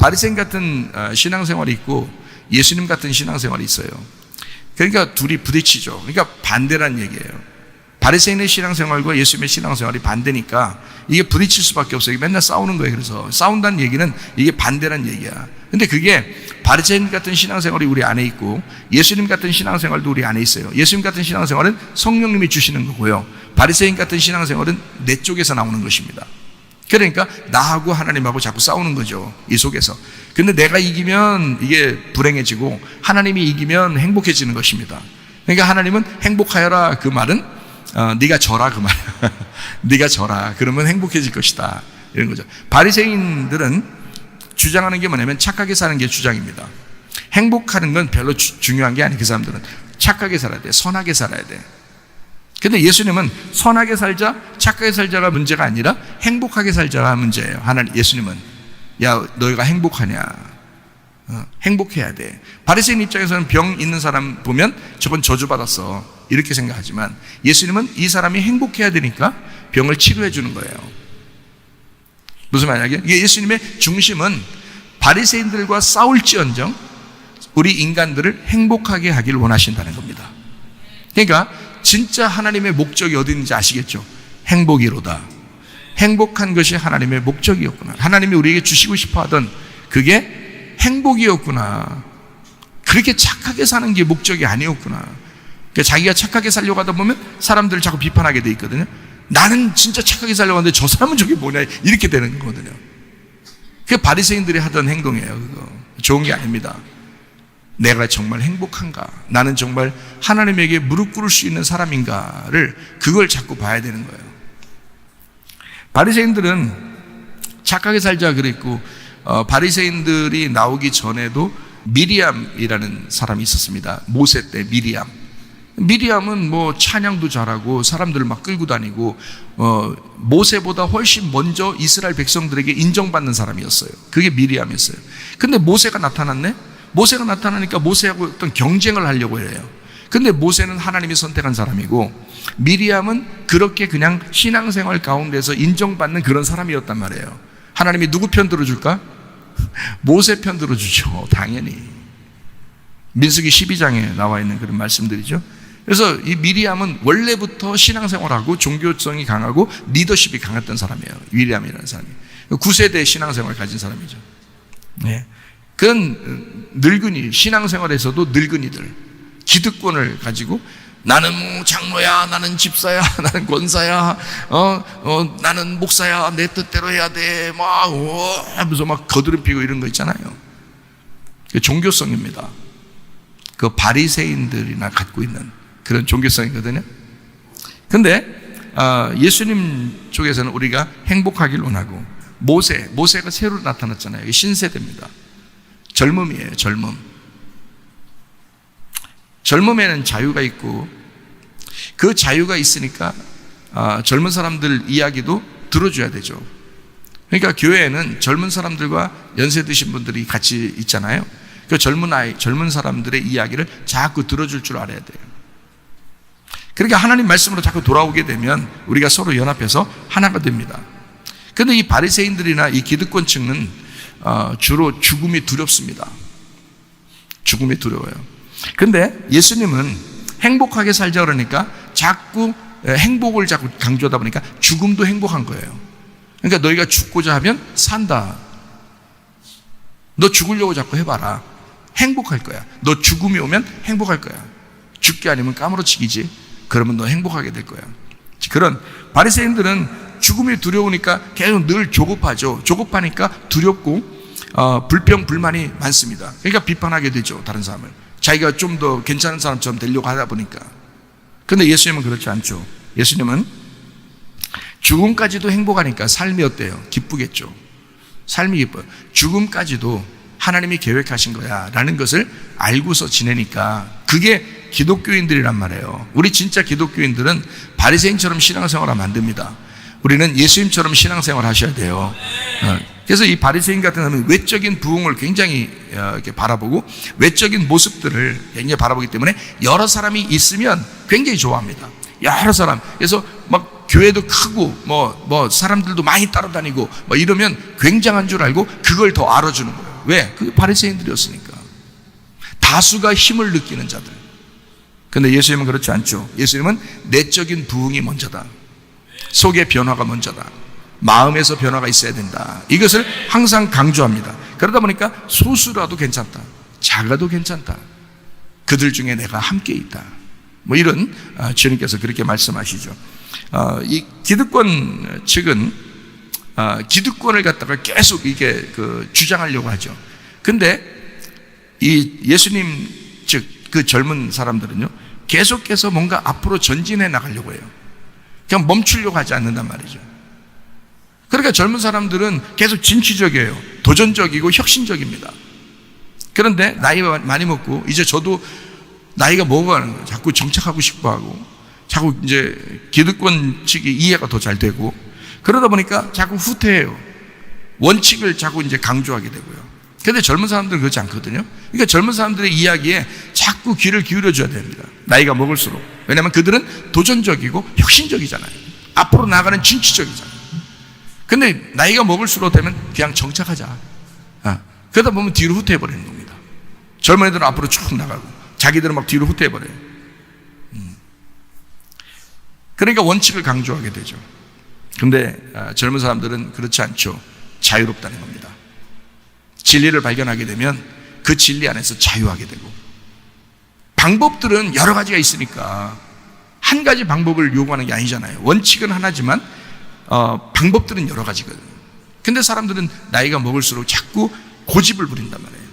바리새인 같은 신앙생활이 있고 예수님 같은 신앙생활이 있어요. 그러니까 둘이 부딪히죠. 그러니까 반대란 얘기예요. 바리새인의 신앙생활과 예수님의 신앙생활이 반대니까 이게 부딪힐 수밖에 없어요. 맨날 싸우는 거예요. 그래서 싸운다는 얘기는 이게 반대란 얘기야. 근데 그게 바리새인 같은 신앙생활이 우리 안에 있고 예수님 같은 신앙생활도 우리 안에 있어요. 예수님 같은 신앙생활은 성령님이 주시는 거고요. 바리새인 같은 신앙생활은 내 쪽에서 나오는 것입니다. 그러니까 나하고 하나님하고 자꾸 싸우는 거죠. 이 속에서. 근데 내가 이기면 이게 불행해지고 하나님이 이기면 행복해지는 것입니다. 그러니까 하나님은 행복하여라 그 말은 네가 져라 그 말이야. 네가 져라. 그러면 행복해질 것이다. 이런 거죠. 바리새인들은 주장하는 게 뭐냐면 착하게 사는 게 주장입니다. 행복하는 건 별로 중요한 게 아니에요. 그 사람들은 착하게 살아야 돼. 선하게 살아야 돼. 근데 예수님은 선하게 살자, 착하게 살자가 문제가 아니라 행복하게 살자가 문제예요. 예수님은 야 너희가 행복하냐? 행복해야 돼. 바리새인 입장에서는 병 있는 사람 보면 저건 저주받았어 이렇게 생각하지만 예수님은 이 사람이 행복해야 되니까 병을 치료해 주는 거예요. 무슨 말이냐? 예수님의 중심은 바리새인들과 싸울지언정 우리 인간들을 행복하게 하길 원하신다는 겁니다. 그러니까 진짜 하나님의 목적이 어디 있는지 아시겠죠? 행복이로다. 행복한 것이 하나님의 목적이었구나. 하나님이 우리에게 주시고 싶어 하던 그게 행복이었구나. 그렇게 착하게 사는 게 목적이 아니었구나. 그러니까 자기가 착하게 살려고 하다 보면 사람들을 자꾸 비판하게 돼 있거든요. 나는 진짜 착하게 살려고 하는데 저 사람은 저게 뭐냐 이렇게 되는 거거든요. 그게 바리새인들이 하던 행동이에요. 그거 좋은 게 아닙니다. 내가 정말 행복한가? 나는 정말 하나님에게 무릎 꿇을 수 있는 사람인가를 그걸 자꾸 봐야 되는 거예요. 바리새인들은 착하게 살자 그랬고 바리새인들이 나오기 전에도 미리암이라는 사람이 있었습니다. 모세 때 미리암은 뭐 찬양도 잘하고 사람들을 막 끌고 다니고 모세보다 훨씬 먼저 이스라엘 백성들에게 인정받는 사람이었어요. 그게 미리암이었어요. 근데 모세가 나타났네? 모세가 나타나니까 모세하고 어떤 경쟁을 하려고 해요. 근데 모세는 하나님이 선택한 사람이고 미리암은 그렇게 그냥 신앙생활 가운데서 인정받는 그런 사람이었단 말이에요. 하나님이 누구 편 들어줄까? 모세 편 들어주죠. 당연히. 민수기 12장에 나와 있는 그런 말씀들이죠. 그래서 이 미리암은 원래부터 신앙생활하고 종교성이 강하고 리더십이 강했던 사람이에요. 미리암이라는 사람이 9세대 신앙생활을 가진 사람이죠. 네. 그건 늙은이, 신앙생활에서도 늙은이들, 기득권을 가지고 나는 뭐 장로야, 나는 집사야, 나는 권사야, 나는 목사야, 내 뜻대로 해야 돼, 막 하면서 막 거드름 피고 이런 거 있잖아요. 그게 종교성입니다. 그 바리새인들이나 갖고 있는 그런 종교성이거든요. 근데 예수님 쪽에서는 우리가 행복하길 원하고 모세가 새로 나타났잖아요. 이게 신세대입니다. 젊음이에요. 젊음에는 자유가 있고 그 자유가 있으니까 젊은 사람들 이야기도 들어줘야 되죠. 그러니까 교회에는 젊은 사람들과 연세 드신 분들이 같이 있잖아요. 그 젊은 사람들의 이야기를 자꾸 들어줄 줄 알아야 돼요. 그러니까 하나님 말씀으로 자꾸 돌아오게 되면 우리가 서로 연합해서 하나가 됩니다. 그런데 이 바리새인들이나 이 기득권층은 주로 죽음이 두렵습니다. 죽음이 두려워요. 근데 예수님은 행복하게 살자 그러니까 자꾸 행복을 자꾸 강조하다 보니까 죽음도 행복한 거예요. 그러니까 너희가 죽고자 하면 산다. 너 죽으려고 자꾸 해봐라. 행복할 거야. 너 죽음이 오면 행복할 거야. 죽기 아니면 까무러치기지. 그러면 너 행복하게 될 거야. 그런 바리새인들은 죽음이 두려우니까 계속 늘 조급하죠. 조급하니까 두렵고 불평불만이 많습니다. 그러니까 비판하게 되죠. 다른 사람을. 자기가 좀 더 괜찮은 사람처럼 되려고 하다 보니까. 그런데 예수님은 그렇지 않죠. 예수님은 죽음까지도 행복하니까 삶이 어때요? 기쁘겠죠. 삶이 기뻐요. 죽음까지도 하나님이 계획하신 거야 라는 것을 알고서 지내니까 그게 기독교인들이란 말이에요. 우리 진짜 기독교인들은 바리새인처럼 신앙생활하면 안 됩니다. 우리는 예수님처럼 신앙생활 하셔야 돼요. 그래서 이 바리새인 같은 사람은 외적인 부흥을 굉장히 이렇게 바라보고 외적인 모습들을 굉장히 바라보기 때문에 여러 사람이 있으면 굉장히 좋아합니다. 여러 사람. 그래서 막 교회도 크고 뭐 사람들도 많이 따라다니고 뭐 이러면 굉장한 줄 알고 그걸 더 알아주는 거예요. 왜? 그게 바리새인들이었으니까. 다수가 힘을 느끼는 자들. 근데 예수님은 그렇지 않죠. 예수님은 내적인 부흥이 먼저다. 속의 변화가 먼저다. 마음에서 변화가 있어야 된다. 이것을 항상 강조합니다. 그러다 보니까 소수라도 괜찮다. 작아도 괜찮다. 그들 중에 내가 함께 있다. 뭐 이런 주님께서 그렇게 말씀하시죠. 이 기득권 측은 기득권을 갖다가 계속 이게 주장하려고 하죠. 근데 이 예수님 즉 그 젊은 사람들은요, 계속해서 뭔가 앞으로 전진해 나가려고 해요. 그냥 멈추려고 하지 않는단 말이죠. 그러니까 젊은 사람들은 계속 진취적이에요. 도전적이고 혁신적입니다. 그런데 나이가 많이 먹고 이제 저도 나이가 먹어가는 거예요. 자꾸 정착하고 싶어 하고, 자꾸 이제 기득권 측이 이해가 더 잘 되고, 그러다 보니까 자꾸 후퇴해요. 원칙을 자꾸 이제 강조하게 되고요. 그런데 젊은 사람들은 그렇지 않거든요. 그러니까 젊은 사람들의 이야기에 자꾸 귀를 기울여 줘야 됩니다. 나이가 먹을수록. 왜냐하면 그들은 도전적이고 혁신적이잖아요. 앞으로 나가는 진취적이잖아요. 근데 나이가 먹을수록 되면 그냥 정착하자. 그러다 보면 뒤로 후퇴해버리는 겁니다. 젊은이들은 앞으로 쭉 나가고 자기들은 막 뒤로 후퇴해버려요. 그러니까 원칙을 강조하게 되죠. 근데 젊은 사람들은 그렇지 않죠. 자유롭다는 겁니다. 진리를 발견하게 되면 그 진리 안에서 자유하게 되고, 방법들은 여러 가지가 있으니까 한 가지 방법을 요구하는 게 아니잖아요. 원칙은 하나지만 방법들은 여러 가지거든요. 근데 사람들은 나이가 먹을수록 자꾸 고집을 부린단 말이에요.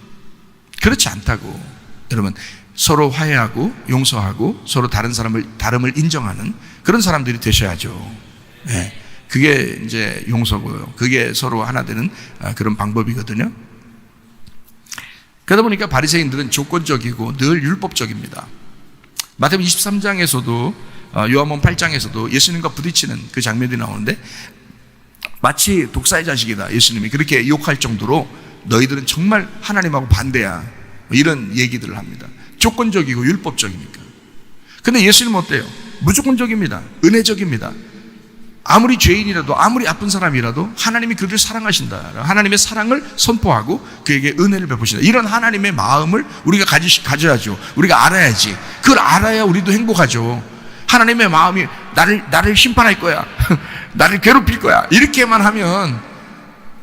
그렇지 않다고. 여러분, 서로 화해하고 용서하고 서로 다름을 인정하는 그런 사람들이 되셔야죠. 네. 그게 이제 용서고요. 그게 서로 하나 되는 그런 방법이거든요. 그러다 보니까 바리새인들은 조건적이고 늘 율법적입니다. 마태복음 23장에서도 요한복음 8장에서도 예수님과 부딪히는 그 장면이 나오는데, 마치 독사의 자식이다, 예수님이 그렇게 욕할 정도로 너희들은 정말 하나님하고 반대야, 이런 얘기들을 합니다. 조건적이고 율법적이니까. 근데 예수님은 어때요? 무조건적입니다. 은혜적입니다. 아무리 죄인이라도, 아무리 아픈 사람이라도 하나님이 그를 사랑하신다, 하나님의 사랑을 선포하고 그에게 은혜를 베푸신다, 이런 하나님의 마음을 우리가 가져야죠. 우리가 알아야지. 그걸 알아야 우리도 행복하죠. 하나님의 마음이 나를 심판할 거야, 나를 괴롭힐 거야, 이렇게만 하면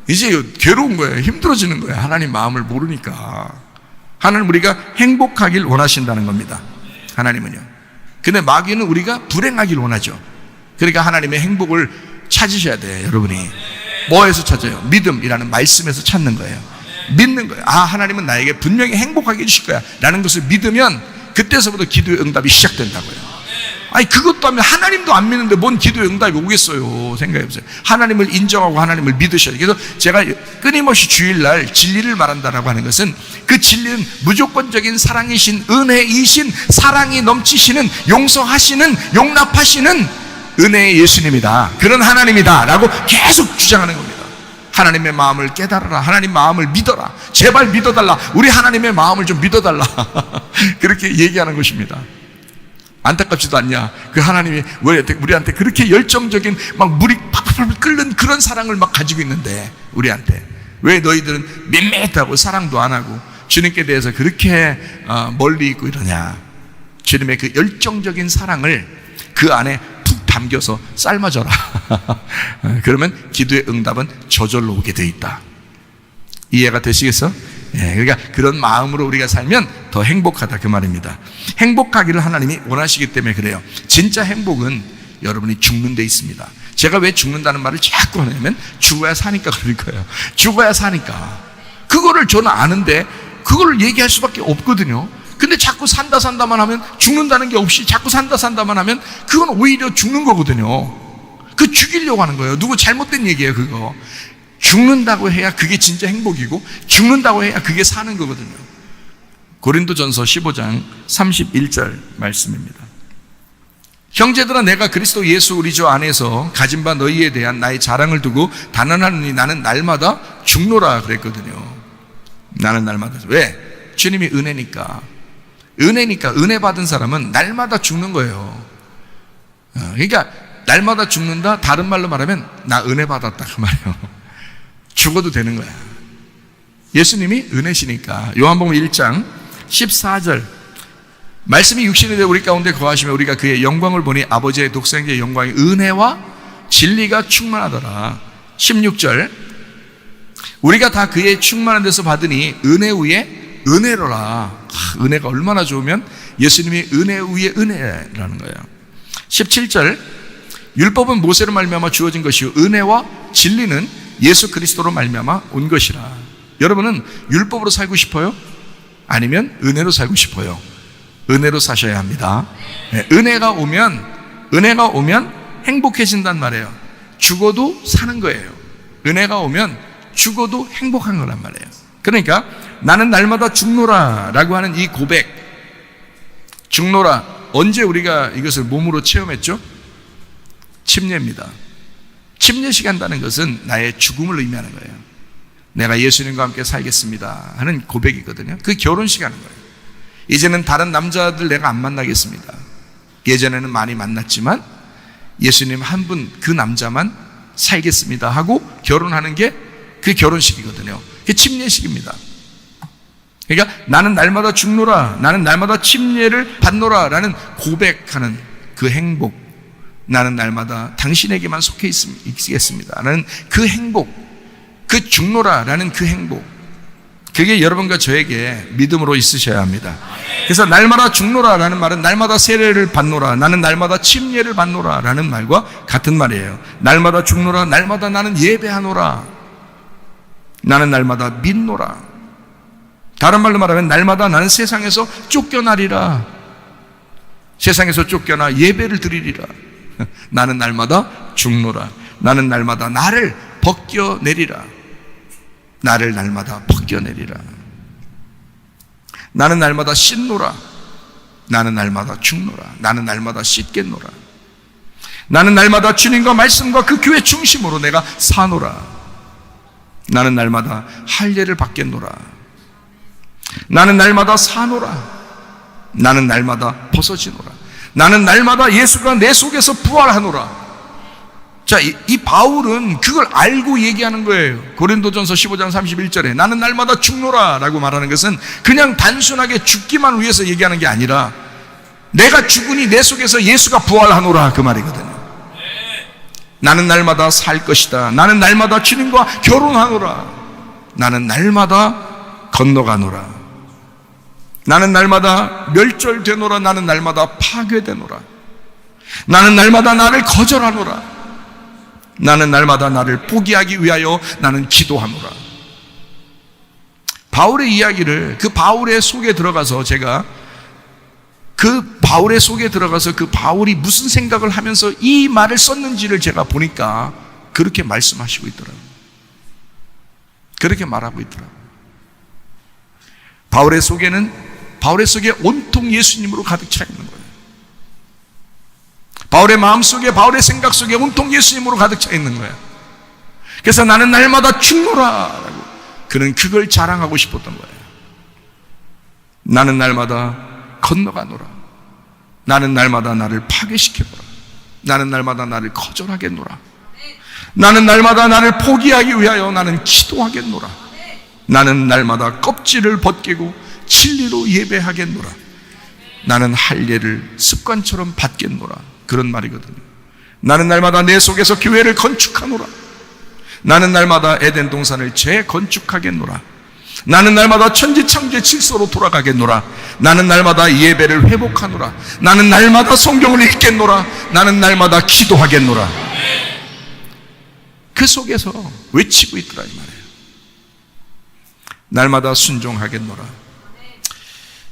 이제 괴로운 거예요. 힘들어지는 거예요. 하나님 마음을 모르니까. 하나님 우리가 행복하길 원하신다는 겁니다. 하나님은요. 근데 마귀는 우리가 불행하길 원하죠. 그러니까 하나님의 행복을 찾으셔야 돼요. 여러분이 뭐에서 찾아요? 믿음이라는 말씀에서 찾는 거예요. 믿는 거예요. 하나님은 나에게 분명히 행복하게 해주실 거야 라는 것을 믿으면 그때서부터 기도의 응답이 시작된다고요. 아니, 그것도 하면 하나님도 안 믿는데 뭔 기도의 응답이 오겠어요. 생각해보세요. 하나님을 인정하고 하나님을 믿으셔야 돼요. 그래서 제가 끊임없이 주일날 진리를 말한다라고 하는 것은, 그 진리는 무조건적인 사랑이신, 은혜이신, 사랑이 넘치시는, 용서하시는, 용납하시는 은혜의 예수님이다, 그런 하나님이다 라고 계속 주장하는 겁니다. 하나님의 마음을 깨달아라, 하나님 마음을 믿어라, 제발 믿어달라, 우리 하나님의 마음을 좀 믿어달라 그렇게 얘기하는 것입니다. 안타깝지도 않냐? 그 하나님이 왜 우리한테 그렇게 열정적인, 막 물이 팍팍 끓는 그런 사랑을 막 가지고 있는데, 우리한테 왜 너희들은 밋밋하고 사랑도 안 하고 주님께 대해서 그렇게 멀리 있고 이러냐? 주님의 그 열정적인 사랑을 그 안에 푹 담겨서 삶아져라. 그러면 기도의 응답은 저절로 오게 돼 있다. 이해가 되시겠어? 그러니까 그런 마음으로 우리가 살면 더 행복하다, 그 말입니다. 행복하기를 하나님이 원하시기 때문에 그래요. 진짜 행복은 여러분이 죽는 데 있습니다. 제가 왜 죽는다는 말을 자꾸 하냐면, 죽어야 사니까 그럴 거예요. 죽어야 사니까. 그거를 저는 아는데 그걸 얘기할 수밖에 없거든요. 근데 자꾸 산다만 하면, 죽는다는 게 없이 자꾸 산다만 하면 그건 오히려 죽는 거거든요. 그 죽이려고 하는 거예요. 누구 잘못된 얘기예요, 그거. 죽는다고 해야 그게 진짜 행복이고, 죽는다고 해야 그게 사는 거거든요. 고린도전서 15장 31절 말씀입니다. 형제들아, 내가 그리스도 예수 우리 주 안에서 가진 바 너희에 대한 나의 자랑을 두고 단언하노니 나는 날마다 죽노라 그랬거든요. 나는 날마다. 왜? 주님이 은혜니까. 은혜 받은 사람은 날마다 죽는 거예요. 그러니까 날마다 죽는다, 다른 말로 말하면 나 은혜 받았다, 그 말이에요. 죽어도 되는 거야. 예수님이 은혜시니까. 요한복음 1장 14절 말씀이 육신이 되어 우리 가운데 거하시며 우리가 그의 영광을 보니 아버지의 독생자의 영광이 은혜와 진리가 충만하더라. 16절 우리가 다 그의 충만한 데서 받으니 은혜 위에 은혜로라. 은혜가 얼마나 좋으면 예수님이 은혜 위에 은혜라는 거예요. 17절 율법은 모세로 말미암아 주어진 것이요 은혜와 진리는 예수 그리스도로 말미암아 온 것이라. 여러분은 율법으로 살고 싶어요? 아니면 은혜로 살고 싶어요? 은혜로 사셔야 합니다. 은혜가 오면 행복해진단 말이에요. 죽어도 사는 거예요. 은혜가 오면 죽어도 행복한 거란 말이에요. 그러니까 나는 날마다 죽노라 라고 하는 이 고백, 죽노라, 언제 우리가 이것을 몸으로 체험했죠? 침례입니다. 침례식 한다는 것은 나의 죽음을 의미하는 거예요. 내가 예수님과 함께 살겠습니다 하는 고백이거든요. 그 결혼식 하는 거예요. 이제는 다른 남자들 내가 안 만나겠습니다. 예전에는 많이 만났지만 예수님 한 분 그 남자만 살겠습니다 하고 결혼하는 게 그 결혼식이거든요. 그게 침례식입니다. 그러니까 나는 날마다 죽노라, 나는 날마다 침례를 받노라 라는 고백하는 그 행복, 나는 날마다 당신에게만 속해 있겠습니다 라는 그 행복, 그 죽노라 라는 그 행복, 그게 여러분과 저에게 믿음으로 있으셔야 합니다. 그래서 날마다 죽노라 라는 말은 날마다 세례를 받노라, 나는 날마다 침례를 받노라 라는 말과 같은 말이에요. 날마다 죽노라, 날마다 나는 예배하노라, 나는 날마다 믿노라. 다른 말로 말하면 날마다 나는 세상에서 쫓겨나리라, 세상에서 쫓겨나 예배를 드리리라. 나는 날마다 죽노라, 나는 날마다 나를 벗겨내리라, 나를 날마다 벗겨내리라. 나는 날마다 씻노라, 나는 날마다 죽노라, 나는 날마다 씻겠노라. 나는 날마다 주님과 말씀과 그 교회 중심으로 내가 사노라. 나는 날마다 할례를 받겠노라. 나는 날마다 사노라. 나는 날마다 벗어지노라. 나는 날마다 예수가 내 속에서 부활하노라. 자, 이 바울은 그걸 알고 얘기하는 거예요. 고린도전서 15장 31절에 나는 날마다 죽노라 라고 말하는 것은 그냥 단순하게 죽기만 위해서 얘기하는 게 아니라 내가 죽으니 내 속에서 예수가 부활하노라 그 말이거든요. 나는 날마다 살 것이다. 나는 날마다 주님과 결혼하노라. 나는 날마다 건너가노라. 나는 날마다 멸절되노라. 나는 날마다 파괴되노라. 나는 날마다 나를 거절하노라. 나는 날마다 나를 포기하기 위하여 나는 기도하노라. 바울의 이야기를, 그 바울의 속에 들어가서 제가 그 바울의 속에 들어가서 그 바울이 무슨 생각을 하면서 이 말을 썼는지를 제가 보니까 그렇게 말씀하시고 있더라고요. 그렇게 말하고 있더라고요. 바울의 속에 온통 예수님으로 가득 차 있는 거예요. 바울의 마음속에, 바울의 생각 속에 온통 예수님으로 가득 차 있는 거예요. 그래서 나는 날마다 죽노라 라고 그는 그걸 자랑하고 싶었던 거예요. 나는 날마다 건너가노라. 나는 날마다 나를 파괴시켜노라. 나는 날마다 나를 거절하겠노라. 나는 날마다 나를 포기하기 위하여 나는 기도하겠노라. 나는 날마다 껍질을 벗기고 진리로 예배하겠노라. 나는 할례를 습관처럼 받겠노라. 그런 말이거든요. 나는 날마다 내 속에서 교회를 건축하노라. 나는 날마다 에덴 동산을 재건축하겠노라. 나는 날마다 천지창조의 질서로 돌아가겠노라. 나는 날마다 예배를 회복하노라. 나는 날마다 성경을 읽겠노라. 나는 날마다 기도하겠노라. 그 속에서 외치고 있더라 이 말이에요. 날마다 순종하겠노라.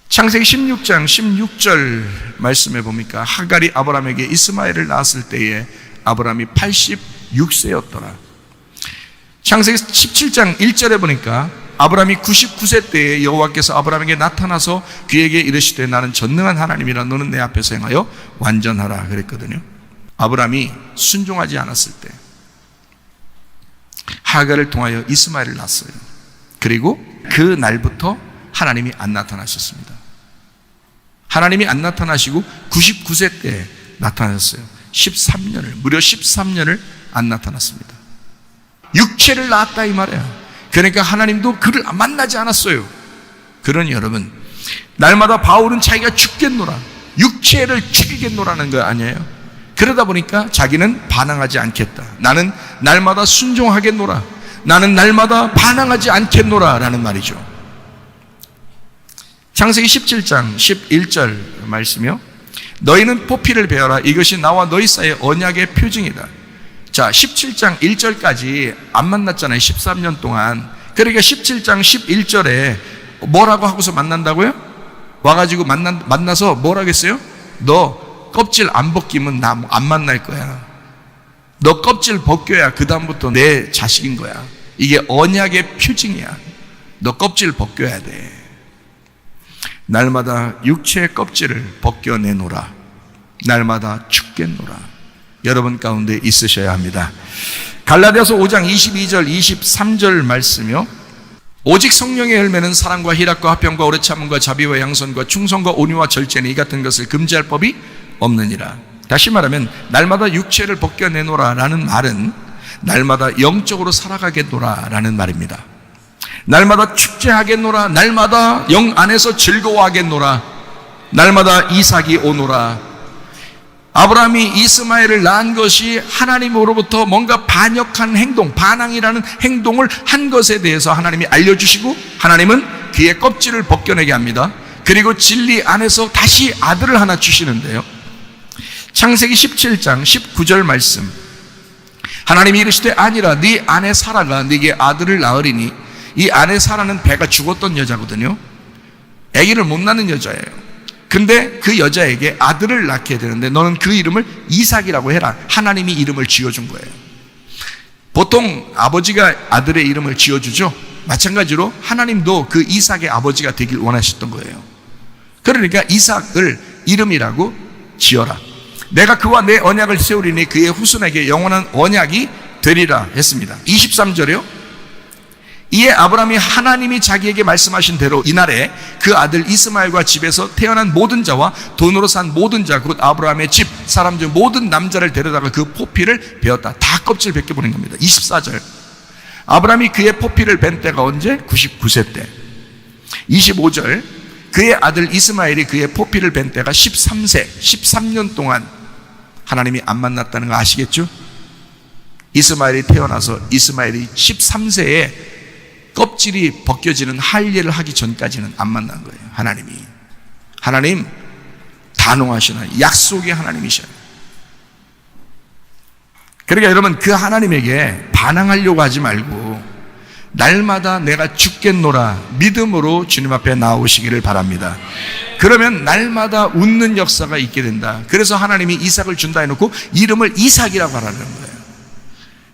창세기 16장 16절 말씀에 보니까 하갈이 아브라함에게 이스마엘을 낳았을 때에 아브라함이 86세였더라. 창세기 17장 1절에 보니까 아브라함이 99세 때에 여호와께서 아브라함에게 나타나서 그에게 이르시되 나는 전능한 하나님이라 너는 내 앞에서 행하여 완전하라 그랬거든요. 아브라함이 순종하지 않았을 때 하갈을 통하여 이스마엘을 낳았어요. 그리고 그 날부터 하나님이 안 나타나셨습니다. 하나님이 안 나타나시고 99세 때 나타나셨어요. 무려 13년을 안 나타났습니다. 육체를 낳았다 이 말이에요. 그러니까 하나님도 그를 만나지 않았어요. 그러니 여러분, 날마다 바울은 자기가 죽겠노라, 육체를 죽이겠노라는 거 아니에요? 그러다 보니까 자기는 반항하지 않겠다, 나는 날마다 순종하겠노라, 나는 날마다 반항하지 않겠노라 라는 말이죠. 창세기 17장 11절 말씀이요, 너희는 포피를 베어라, 이것이 나와 너희 사이의 언약의 표징이다. 자, 17장 1절까지 안 만났잖아요, 13년 동안. 그러니까 17장 11절에 뭐라고 하고서 만난다고요? 와가지고 만나서 뭐라고 했어요? 너 껍질 안 벗기면 나 안 만날 거야. 너 껍질 벗겨야 그 다음부터 내 자식인 거야. 이게 언약의 표징이야. 너 껍질 벗겨야 돼. 날마다 육체의 껍질을 벗겨내노라, 날마다 죽겠노라. 여러분 가운데 있으셔야 합니다. 갈라디아서 5장 22절 23절 말씀이요, 오직 성령의 열매는 사랑과 희락과 화평과 오래 참음과 자비와 양선과 충성과 온유와 절제니 이 같은 것을 금지할 법이 없느니라. 다시 말하면 날마다 육체를 벗겨내노라 라는 말은 날마다 영적으로 살아가겠노라 라는 말입니다. 날마다 축제하겠노라, 날마다 영 안에서 즐거워하겠노라, 날마다 이삭이 오노라. 아브라함이 이스마엘을 낳은 것이 하나님으로부터 뭔가 반역한 행동, 반항이라는 행동을 한 것에 대해서 하나님이 알려주시고, 하나님은 그의 껍질을 벗겨내게 합니다. 그리고 진리 안에서 다시 아들을 하나 주시는데요, 창세기 17장 19절 말씀, 하나님이 이르시되 아니라 네 아내 사라가 네게 아들을 낳으리니, 이 아내 사라는 배가 죽었던 여자거든요. 아기를 못 낳는 여자예요. 근데 그 여자에게 아들을 낳게 되는데 너는 그 이름을 이삭이라고 해라. 하나님이 이름을 지어준 거예요. 보통 아버지가 아들의 이름을 지어주죠. 마찬가지로 하나님도 그 이삭의 아버지가 되길 원하셨던 거예요. 그러니까 이삭을 이름이라고 지어라. 내가 그와 내 언약을 세우리니 그의 후손에게 영원한 언약이 되리라 했습니다. 23절에요, 이에 아브라함이 하나님이 자기에게 말씀하신 대로 이날에 그 아들 이스마엘과 집에서 태어난 모든 자와 돈으로 산 모든 자, 곧 아브라함의 집 사람 중 모든 남자를 데려다가 그 포피를 베었다. 다 껍질 벗겨버린 겁니다. 24절, 아브라함이 그의 포피를 벤 때가 언제? 99세 때. 25절, 그의 아들 이스마엘이 그의 포피를 벤 때가 13세, 13년 동안 하나님이 안 만났다는 거 아시겠죠? 이스마엘이 태어나서 이스마엘이 13세에 껍질이 벗겨지는 할례를 하기 전까지는 안 만난 거예요. 하나님 단호하시나 약속의 하나님이셔요. 그러니까 여러분, 그 하나님에게 반항하려고 하지 말고 날마다 내가 죽겠노라 믿음으로 주님 앞에 나오시기를 바랍니다. 그러면 날마다 웃는 역사가 있게 된다. 그래서 하나님이 이삭을 준다 해놓고 이름을 이삭이라고 하라는 거예요.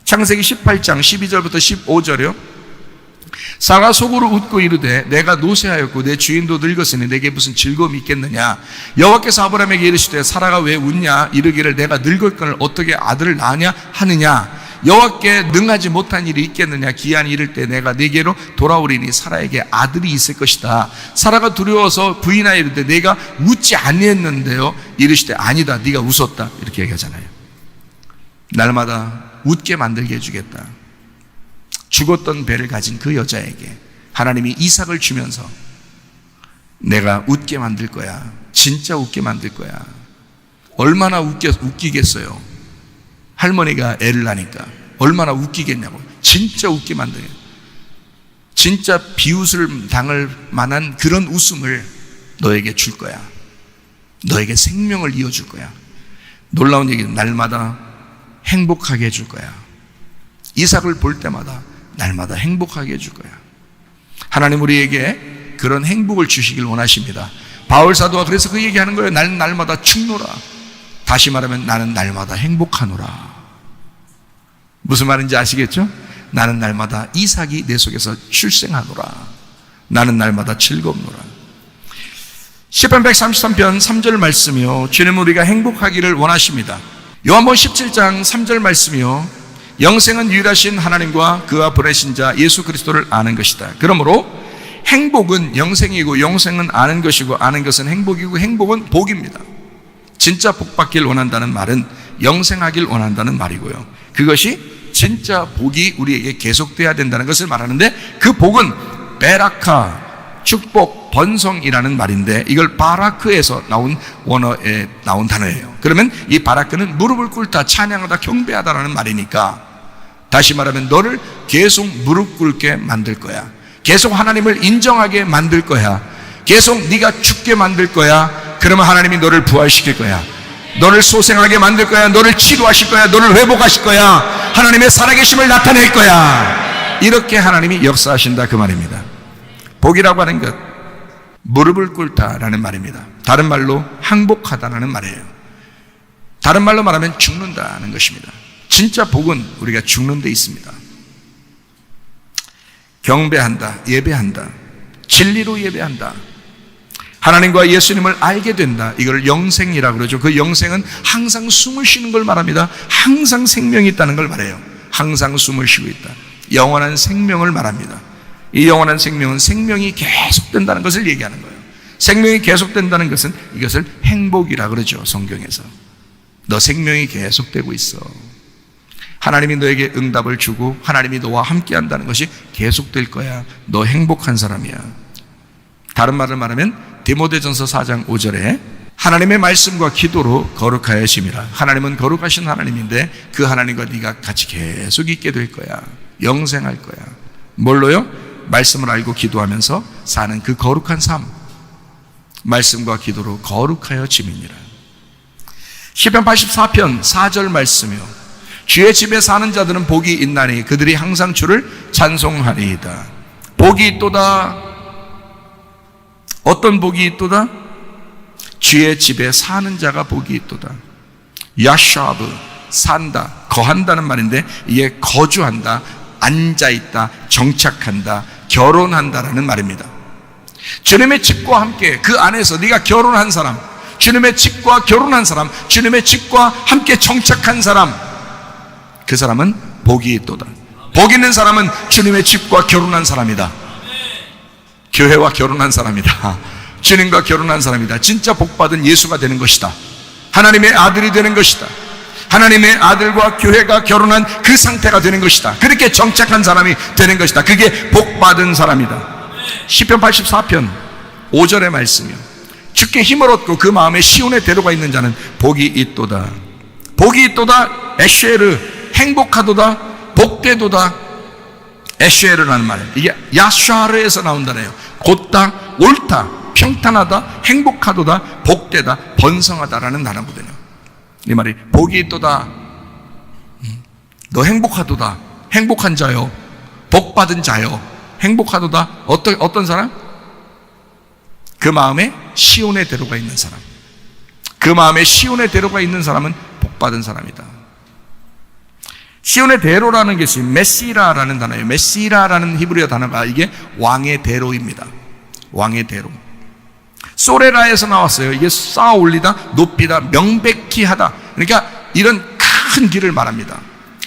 창세기 18장 12절부터 15절이요, 사가 속으로 웃고 이르되 내가 노쇠하였고 내 주인도 늙었으니 내게 무슨 즐거움이 있겠느냐. 여호와께서 아브라함에게 이르시되 사라가 왜 웃냐. 이르기를 내가 늙었거늘 어떻게 아들을 낳으냐 하느냐. 여호와께 능하지 못한 일이 있겠느냐. 기한이 이를 때 내가 네게로 돌아오리니 사라에게 아들이 있을 것이다. 사라가 두려워서 부인하여 이르되 내가 웃지 아니했는데요. 이르시되 아니다, 네가 웃었다. 이렇게 얘기하잖아요. 날마다 웃게 만들게 해주겠다. 죽었던 배를 가진 그 여자에게 하나님이 이삭을 주면서 내가 웃게 만들 거야. 진짜 웃게 만들 거야. 얼마나 웃기겠어요. 할머니가 애를 낳으니까 얼마나 웃기겠냐고. 진짜 웃게 만들어요. 진짜 비웃을 당할 만한 그런 웃음을 너에게 줄 거야. 너에게 생명을 이어줄 거야. 놀라운 얘기는 날마다 행복하게 해줄 거야. 이삭을 볼 때마다 날마다 행복하게 해줄 거야. 하나님 우리에게 그런 행복을 주시길 원하십니다. 바울 사도가 그래서 그 얘기하는 거예요. 나는 날마다 죽노라. 다시 말하면 나는 날마다 행복하노라. 무슨 말인지 아시겠죠? 나는 날마다 이삭이 내 속에서 출생하노라. 나는 날마다 즐겁노라. 시편 133편 3절 말씀이요, 주님 우리가 행복하기를 원하십니다. 요한복음 17장 3절 말씀이요, 영생은 유일하신 하나님과 그와 보내신 자 예수 그리스도를 아는 것이다. 그러므로 행복은 영생이고 영생은 아는 것이고 아는 것은 행복이고 행복은 복입니다. 진짜 복 받길 원한다는 말은 영생하길 원한다는 말이고요, 그것이 진짜 복이 우리에게 계속돼야 된다는 것을 말하는데, 그 복은 베라카, 축복, 번성이라는 말인데, 이걸 바라크에서 나온 원어에 나온 단어예요. 그러면 이 바라크는 무릎을 꿇다, 찬양하다, 경배하다라는 말이니까, 다시 말하면 너를 계속 무릎 꿇게 만들 거야. 계속 하나님을 인정하게 만들 거야. 계속 네가 죽게 만들 거야. 그러면 하나님이 너를 부활시킬 거야. 너를 소생하게 만들 거야. 너를 치료하실 거야. 너를 회복하실 거야. 하나님의 살아계심을 나타낼 거야. 이렇게 하나님이 역사하신다, 그 말입니다. 복이라고 하는 것, 무릎을 꿇다라는 말입니다. 다른 말로 항복하다라는 말이에요. 다른 말로 말하면 죽는다는 것입니다. 진짜 복은 우리가 죽는 데 있습니다. 경배한다, 예배한다, 진리로 예배한다, 하나님과 예수님을 알게 된다. 이걸 영생이라고 그러죠. 그 영생은 항상 숨을 쉬는 걸 말합니다. 항상 생명이 있다는 걸 말해요. 항상 숨을 쉬고 있다. 영원한 생명을 말합니다. 이 영원한 생명은 생명이 계속된다는 것을 얘기하는 거예요. 생명이 계속된다는 것은 이것을 행복이라고 그러죠, 성경에서. 너 생명이 계속되고 있어. 하나님이 너에게 응답을 주고 하나님이 너와 함께 한다는 것이 계속될 거야. 너 행복한 사람이야. 다른 말을 말하면 디모데전서 4장 5절에 하나님의 말씀과 기도로 거룩하여심이라. 하나님은 거룩하신 하나님인데 그 하나님과 네가 같이 계속 있게 될 거야. 영생할 거야. 뭘로요? 말씀을 알고 기도하면서 사는 그 거룩한 삶. 말씀과 기도로 거룩하여짐이니라. 시편 84편 4절 말씀이요. 주의 집에 사는 자들은 복이 있나니 그들이 항상 주를 찬송하리이다. 복이 있도다. 어떤 복이 있도다? 주의 집에 사는 자가 복이 있도다. 야샤브, 산다, 거한다는 말인데, 이게 거주한다, 앉아있다, 정착한다, 결혼한다라는 말입니다. 주님의 집과 함께 그 안에서 네가 결혼한 사람, 주님의 집과 결혼한 사람, 주님의 집과 함께 정착한 사람, 그 사람은 복이 있도다. 복 있는 사람은 주님의 집과 결혼한 사람이다. 교회와 결혼한 사람이다. 주님과 결혼한 사람이다. 진짜 복받은 예수가 되는 것이다. 하나님의 아들이 되는 것이다. 하나님의 아들과 교회가 결혼한 그 상태가 되는 것이다. 그렇게 정착한 사람이 되는 것이다. 그게 복받은 사람이다. 시편 84편 5절의 말씀이요. 주께 힘을 얻고 그 마음에 시온의 대로가 있는 자는 복이 있도다. 복이 있도다. 에쉐르, 행복하도다, 복되도다. 에쉐르라는 말이에요. 이게 야샤르에서 나온다네요. 곧다, 옳다, 평탄하다, 행복하도다, 복되다, 번성하다라는 단어거든요. 이 말이 복이 있도다. 너 행복하도다. 행복한 자요. 복받은 자요. 행복하도다. 어떤 사람? 그 마음에 시온의 대로가 있는 사람. 그 마음에 시온의 대로가 있는 사람은 복받은 사람이다. 시온의 대로라는 것이 메시라라는 단어예요. 메시라라는 히브리어 단어가 이게 왕의 대로입니다. 왕의 대로. 소레라에서 나왔어요. 이게 쌓아 올리다, 높이다, 명백히 하다. 그러니까 이런 큰 길을 말합니다.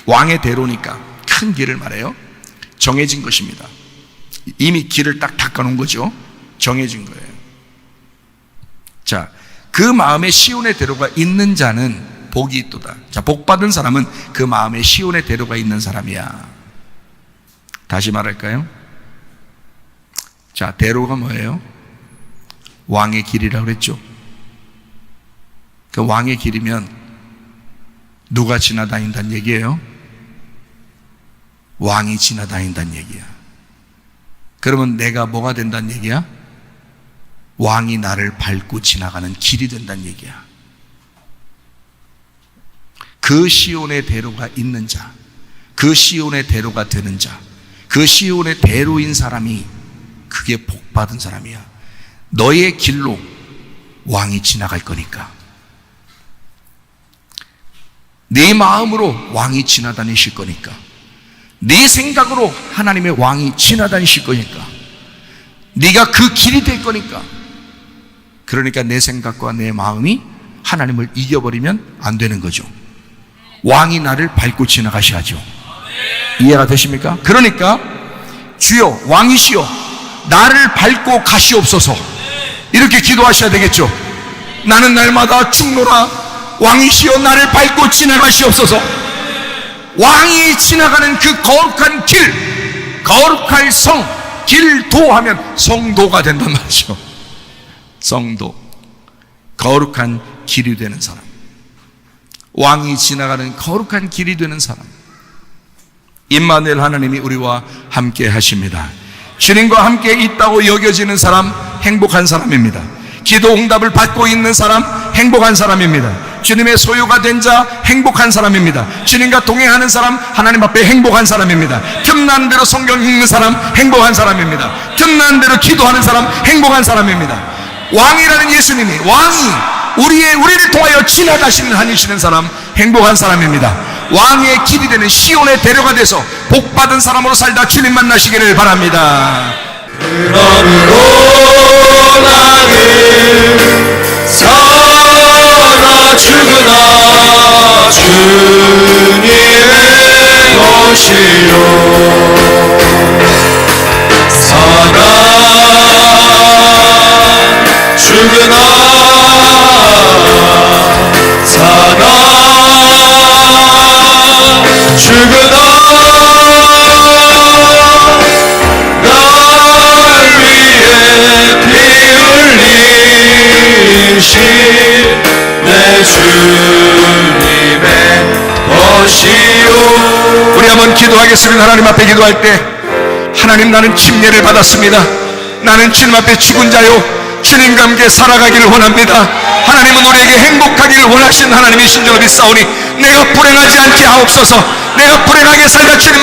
왕의 대로니까 큰 길을 말해요. 정해진 것입니다. 이미 길을 딱 닦아놓은 거죠. 정해진 거예요. 자, 그 마음에 시온의 대로가 있는 자는 복이 있도다. 자, 복받은 사람은 그 마음에 시온의 대로가 있는 사람이야. 다시 말할까요? 자, 대로가 뭐예요? 왕의 길이라고 그랬죠. 그 왕의 길이면 누가 지나다닌다는 얘기예요? 왕이 지나다닌다는 얘기야. 그러면 내가 뭐가 된다는 얘기야? 왕이 나를 밟고 지나가는 길이 된다는 얘기야. 그 시온의 대로가 있는 자, 그 시온의 대로가 되는 자, 그 시온의 대로인 사람이 그게 복받은 사람이야. 너의 길로 왕이 지나갈 거니까. 네 마음으로 왕이 지나다니실 거니까. 네 생각으로 하나님의 왕이 지나다니실 거니까. 네가 그 길이 될 거니까. 그러니까 내 생각과 내 마음이 하나님을 이겨버리면 안 되는 거죠. 왕이 나를 밟고 지나가셔야죠. 이해가 되십니까? 그러니까 주여 왕이시여 나를 밟고 가시옵소서, 이렇게 기도하셔야 되겠죠. 나는 날마다 죽노라. 왕이시여 나를 밟고 지나가시옵소서. 왕이 지나가는 그 거룩한 길, 거룩할 성, 길도 하면 성도가 된단 말이죠. 성도, 거룩한 길이 되는 사람, 왕이 지나가는 거룩한 길이 되는 사람. 임마누엘 하나님이 우리와 함께 하십니다. 주님과 함께 있다고 여겨지는 사람 행복한 사람입니다. 기도 응답을 받고 있는 사람 행복한 사람입니다. 주님의 소유가 된 자 행복한 사람입니다. 주님과 동행하는 사람 하나님 앞에 행복한 사람입니다. 틈나는 대로 성경 읽는 사람 행복한 사람입니다. 틈나는 대로 기도하는 사람 행복한 사람입니다. 왕이라는 예수님이, 왕이 우리를 통하여 지나가시는 하시는 사람 행복한 사람입니다. 왕의 길이 되는 시온의 대로가 돼서 복받은 사람으로 살다 주님 만나시기를 바랍니다. 그러므로 나는 살아 죽으나 주님의 것이요 살아 죽으나 살아 죽으나 날 위해 피 흘리신 내 주님의 것이요. 우리 한번 기도하겠습니다. 하나님 앞에 기도할 때, 하나님, 나는 침례를 받았습니다. 나는 주님 앞에 죽은 자요, 주님과 함께 살아가기를 원합니다. 하나님은 우리에게 행복하기를 원하시는 하나님의 신정을 믿사오니 내가 불행하지 않게 하옵소서. 내가 불행하게 살다 주님